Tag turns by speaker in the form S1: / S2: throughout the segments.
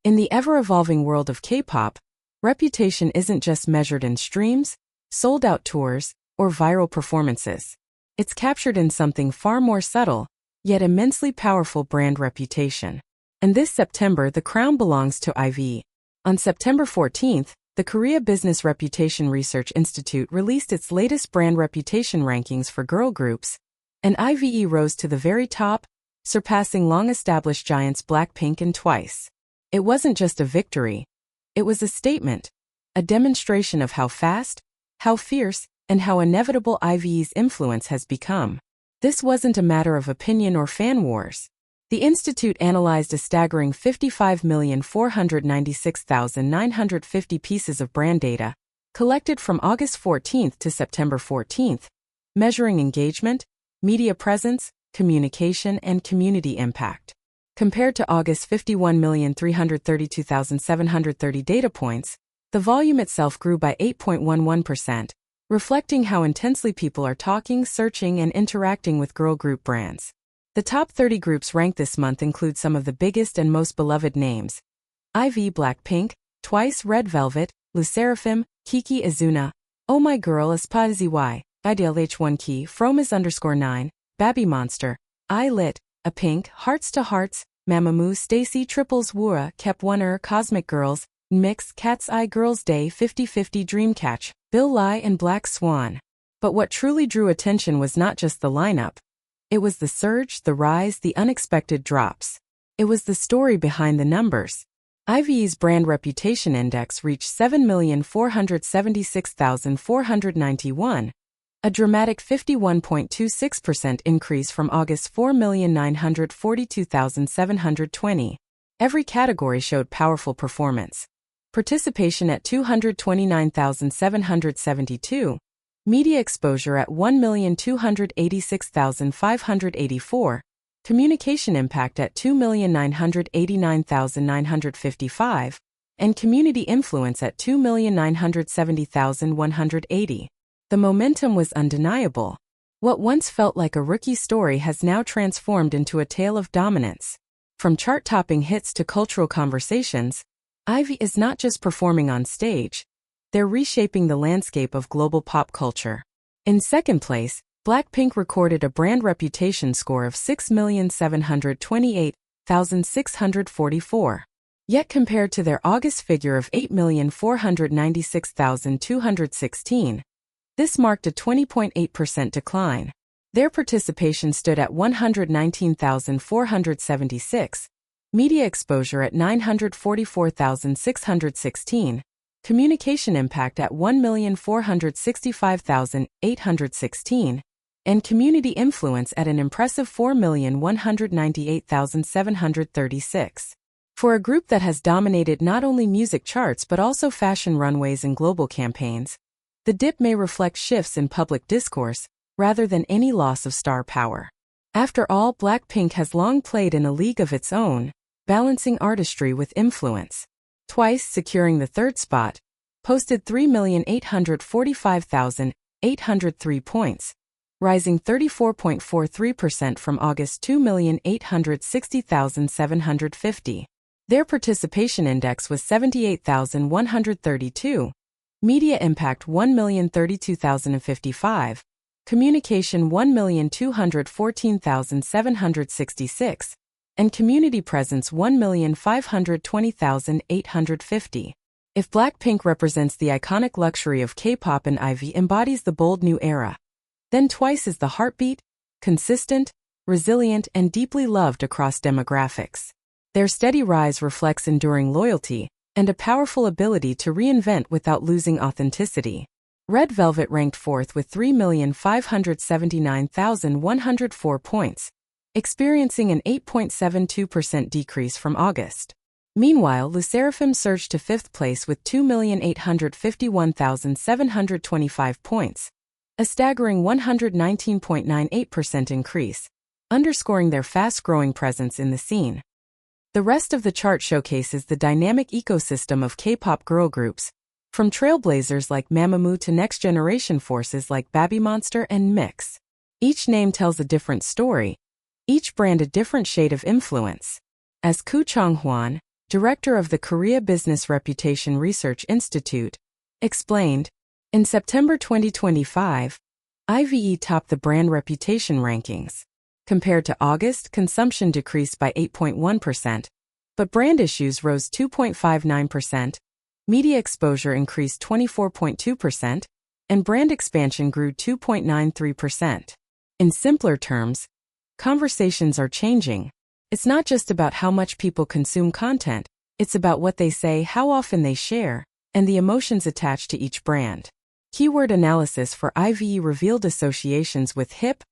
S1: In the ever-evolving world of K-pop, reputation isn't just measured in streams, sold-out tours, or viral performances. It's captured in something far more subtle, yet immensely powerful: brand reputation. And this September, the crown belongs to Ives. On September 14th, the Korea Business Reputation Research Institute released its latest brand reputation rankings for girl groups, and Ives rose to the very top, surpassing long-established giants Blackpink and Twice. It wasn't just a victory. It was a statement, a demonstration of how fast, how fierce, and how inevitable Ives' influence has become. This wasn't a matter of opinion or fan wars. The Institute analyzed a staggering 55,496,950 pieces of brand data, collected from August 14th to September 14th, measuring engagement, media presence, communication, and community impact. Compared to August's 51,332,730 data points, the volume itself grew by 8.11%, reflecting how intensely people are talking, searching, and interacting with girl group brands. The top 30 groups ranked this month include some of the biggest and most beloved names: Ives, Blackpink, Twice, Red Velvet, Sserafim, Kiki Azuna, Oh My Girl, Espazy, Ideal H1 Key, Fromis_9, Baby Monster, I-Lit, A Pink, Hearts to Hearts, Mamamoo, Stacy, Triples, Wura, Kep One, Cosmic Girls, Mix, Cat's Eye, Girls Day, 50/50, Dreamcatch, Bill Lai, and Black Swan. But what truly drew attention was not just the lineup. It was the surge, the rise, the unexpected drops. It was the story behind the numbers. Ives' brand reputation index reached 7,476,491, a dramatic 51.26% increase from August's 4,942,720. Every category showed powerful performance. Participation at 229,772, media exposure at 1,286,584, communication impact at 2,989,955, and community influence at 2,970,180. The momentum was undeniable. What once felt like a rookie story has now transformed into a tale of dominance. From chart-topping hits to cultural conversations, Ives is not just performing on stage. They're reshaping the landscape of global pop culture. In second place, Blackpink recorded a brand reputation score of 6,728,644. Yet compared to their August figure of 8,496,216, this marked a 20.8% decline. Their participation stood at 119,476, media exposure at 944,616, communication impact at 1,465,816, and community influence at an impressive 4,198,736. For a group that has dominated not only music charts but also fashion runways and global campaigns, the dip may reflect shifts in public discourse rather than any loss of star power. After all, Blackpink has long played in a league of its own, balancing artistry with influence. Twice, securing the third spot, posted 3,845,803 points, rising 34.43% from August 2,860,750. Their participation index was 78,132, media impact 1,032,055, communication 1,214,766, and community presence 1,520,850. If Blackpink represents the iconic luxury of K-pop and Ives embodies the bold new era, then Twice is the heartbeat, consistent, resilient, and deeply loved across demographics. Their steady rise reflects enduring loyalty and a powerful ability to reinvent without losing authenticity. Red Velvet ranked fourth with 3,579,104 points, experiencing an 8.72% decrease from August. Meanwhile, Sserafim surged to fifth place with 2,851,725 points, a staggering 119.98% increase, underscoring their fast-growing presence in the scene. The rest of the chart showcases the dynamic ecosystem of K-pop girl groups, from trailblazers like Mamamoo to next-generation forces like Baby Monster and Mix. Each name tells a different story, each brand a different shade of influence. As Koo Chong-hwan, director of the Korea Business Reputation Research Institute, explained, in September 2025, Ives topped the brand reputation rankings. Compared to August, consumption decreased by 8.1%, but brand issues rose 2.59%, media exposure increased 24.2%, and brand expansion grew 2.93%. In simpler terms, conversations are changing. It's not just about how much people consume content, it's about what they say, how often they share, and the emotions attached to each brand. Keyword analysis for Ives revealed associations with hip,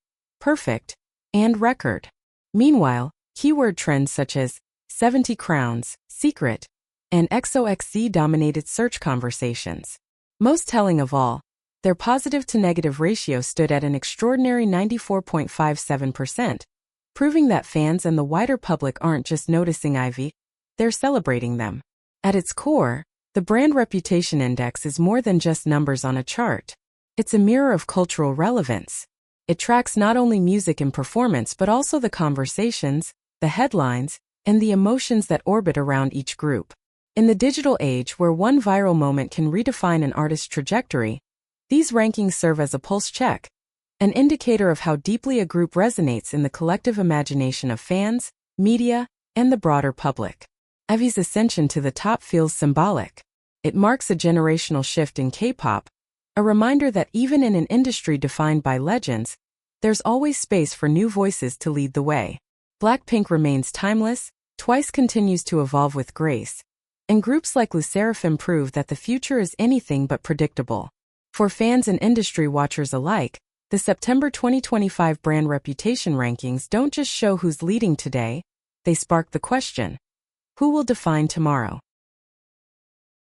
S1: perfect, and record. Meanwhile, keyword trends such as 70 crowns, secret, and XOXZ dominated search conversations. Most telling of all, their positive to negative ratio stood at an extraordinary 94.57%, proving that fans and the wider public aren't just noticing Ives, they're celebrating them. At its core, the Brand Reputation Index is more than just numbers on a chart. It's a mirror of cultural relevance. It tracks not only music and performance but also the conversations, the headlines, and the emotions that orbit around each group. In the digital age where one viral moment can redefine an artist's trajectory, these rankings serve as a pulse check, an indicator of how deeply a group resonates in the collective imagination of fans, media, and the broader public. Ives' ascension to the top feels symbolic. It marks a generational shift in K-pop, a reminder that even in an industry defined by legends, there's always space for new voices to lead the way. Blackpink remains timeless, Twice continues to evolve with grace, and groups like Sserafim prove that the future is anything but predictable. For fans and industry watchers alike, the September 2025 brand reputation rankings don't just show who's leading today, they spark the question: who will define tomorrow?